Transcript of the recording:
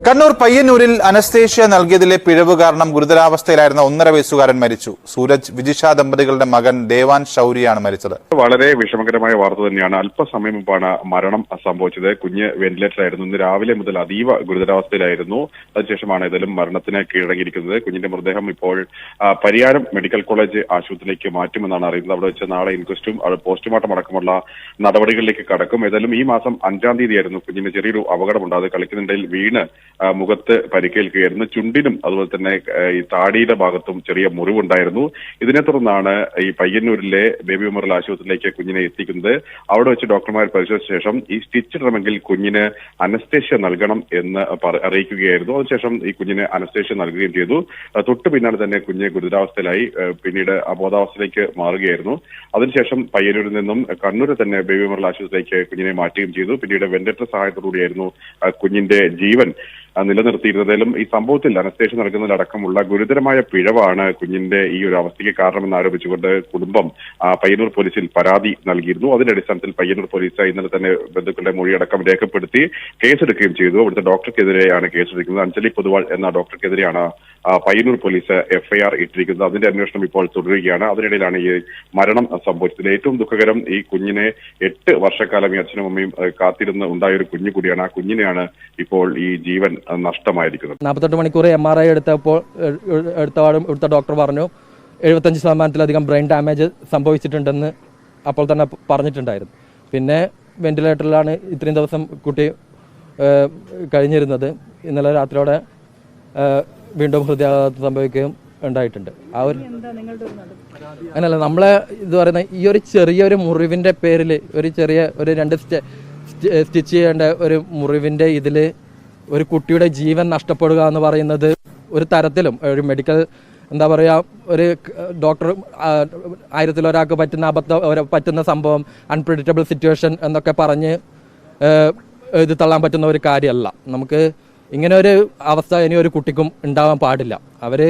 കണ്ണൂർ പയ്യന്നൂരിൽ അനസ്തേഷ്യ നൽകിയതിലെ പിഴവ് കാരണം ഗുരുതരാവസ്ഥയിലായിരുന്ന 1.5 വയസ്സുകാരൻ മരിച്ചു. സൂരജ് വിജിഷ ദമ്പതികളുടെ മകൻ ദേവാൻ ശൗരിയാണ് മരിച്ചത്. വളരെ വിഷമകരമായ വാർത്ത തന്നെയാണ്. അല്പസമയം മുമ്പാണ് മരണം സംഭവിച്ചത്. കുഞ്ഞ് വെന്റിലേറ്ററിലായിരുന്നു. ഇന്ന് രാവിലെ മുതൽ അതീവ ഗുരുതരാവസ്ഥയിലായിരുന്നു. അതിനുശേഷമാണ് ഏതായാലും മരണത്തിന് കീഴടങ്ങിയിരിക്കുന്നത്. കുഞ്ഞിന്റെ മൃതദേഹം ഇപ്പോൾ പരിയാരം മെഡിക്കൽ കോളേജ് ആശുപത്രിയിലേക്ക് മാറ്റുമെന്നാണ് അറിയുന്നത്. അവിടെ വെച്ച് നാളെ ഇൻക്വസ്റ്റും പോസ്റ്റ്മോർട്ടം അടക്കമുള്ള നടപടികളിലേക്ക് കടക്കും. ഏതായാലും ഈ മാസം 5-ാം തീയതിയായിരുന്നു കുഞ്ഞിന് ചെറിയൊരു അപകടമുണ്ടായത്. കളിക്കുന്നിടയിൽ വീണ് മുഖത്ത് പരിക്കേൽക്കുകയായിരുന്നു. ചുണ്ടിനും അതുപോലെ തന്നെ ഈ താടിയുടെ ഭാഗത്തും ചെറിയ മുറിവുണ്ടായിരുന്നു. ഇതിനെ തുടർന്നാണ് ഈ പയ്യന്നൂരിലെ ബേബി മെമ്മോറിയൽ ആശുപത്രിയിലേക്ക് കുഞ്ഞിനെ എത്തിക്കുന്നത്. അവിടെ വെച്ച് ഡോക്ടർമാർ പരിശോധിച്ച ശേഷം ഈ സ്റ്റിച്ച് ഇടണമെങ്കിൽ കുഞ്ഞിന് അനസ്തേഷ്യ നൽകണം എന്ന് അറിയിക്കുകയായിരുന്നു. അതിനുശേഷം ഈ കുഞ്ഞിന് അനസ്തേഷ്യ നൽകുകയും ചെയ്തു. തൊട്ടു പിന്നാലെ തന്നെ കുഞ്ഞ് ഗുരുതരാവസ്ഥയിലായി പിന്നീട് അബോധാവസ്ഥയിലേക്ക് മാറുകയായിരുന്നു. അതിനുശേഷം പയ്യന്നൂരിൽ നിന്നും കണ്ണൂരിൽ തന്നെ ബേബി മെമ്മോറിയൽ ആശുപത്രിയിലേക്ക് കുഞ്ഞിനെ മാറ്റുകയും ചെയ്തു. പിന്നീട് വെന്റിലേറ്റർ സഹായത്തോടുകൂടിയായിരുന്നു കുഞ്ഞിന്റെ ജീവൻ നിലനിർത്തിയിരുന്നതിലും ഈ സംഭവത്തിൽ അനസ്തേഷ്യ നൽകുന്നതിലടക്കമുള്ള ഗുരുതരമായ പിഴവാണ് കുഞ്ഞിന്റെ ഈ ഒരു അവസ്ഥയ്ക്ക് കാരണമെന്ന് ആരോപിച്ചുകൊണ്ട് കുടുംബം പയ്യന്നൂർ പോലീസിൽ പരാതി നൽകിയിരുന്നു. അതിന്റെ അടിസ്ഥാനത്തിൽ പയ്യന്നൂർ പോലീസ് ഇന്നലെ തന്നെ ബന്ധുക്കളുടെ മൊഴിയടക്കം രേഖപ്പെടുത്തി കേസെടുക്കുകയും ചെയ്തു. അവിടുത്തെ ഡോക്ടർക്കെതിരെയാണ് കേസെടുക്കുന്നത്. അഞ്ജലി പൊതുവാൾ എന്ന ഡോക്ടർക്കെതിരെയാണ് പയ്യന്നൂർ പോലീസ് FIR ഇട്ടിരിക്കുന്നത്. അതിന്റെ അന്വേഷണം ഇപ്പോൾ തുടരുകയാണ്. അതിനിടയിലാണ് ഈ മരണം സംഭവിച്ചത്. ഏറ്റവും ദുഃഖകരം ഈ കുഞ്ഞിനെ 8 വർഷക്കാലം ഈ അച്ഛനും അമ്മയും കാത്തിരുന്ന് ഉണ്ടായ ഒരു കുഞ്ഞു കൂടിയാണ്. ആ കുഞ്ഞിനെയാണ് ഇപ്പോൾ ഈ ജീവൻ നഷ്ടമായിരിക്കുന്നത്. 48 മണിക്കൂർ MRI എടുത്ത ഡോക്ടർ പറഞ്ഞു 75% ബ്രെയിൻ ഡാമേജ് സംഭവിച്ചിട്ടുണ്ടെന്ന് അപ്പോൾ തന്നെ പറഞ്ഞിട്ടുണ്ടായിരുന്നു. പിന്നെ വെന്റിലേറ്ററിലാണ് ഇത്രയും ദിവസം കുട്ടി കഴിഞ്ഞിരുന്നത്. ഇന്നലെ രാത്രിയോടെ വീണ്ടും ഹൃദയാഘാതം സംഭവിക്കുകയും ഉണ്ടായിട്ടുണ്ട്. ആ ഒരു അങ്ങനല്ല നമ്മളെ ഇത് പറയുന്ന ഈ ഒരു ചെറിയൊരു മുറിവിൻ്റെ പേരിൽ ഒരു 2 സ്റ്റിച്ച് ചെയ്യേണ്ട ഒരു മുറിവിൻ്റെ ഇതിൽ ഒരു കുട്ടിയുടെ ജീവൻ നഷ്ടപ്പെടുക എന്ന് പറയുന്നത് ഒരു തരത്തിലും ഒരു മെഡിക്കൽ എന്താ പറയുക, ഒരു ഡോക്ടർ 1000-ൽ ഒരാൾക്ക് പറ്റുന്ന സംഭവം അൺപ്രെഡിക്റ്റബിൾ സിറ്റുവേഷൻ എന്നൊക്കെ പറഞ്ഞ് ഇത് തള്ളാൻ പറ്റുന്ന ഒരു കാര്യമല്ല. നമുക്ക് ഇങ്ങനെ ഒരു അവസ്ഥ ഇനി ഒരു കുട്ടിക്കും ഉണ്ടാവാൻ പാടില്ല. അവർ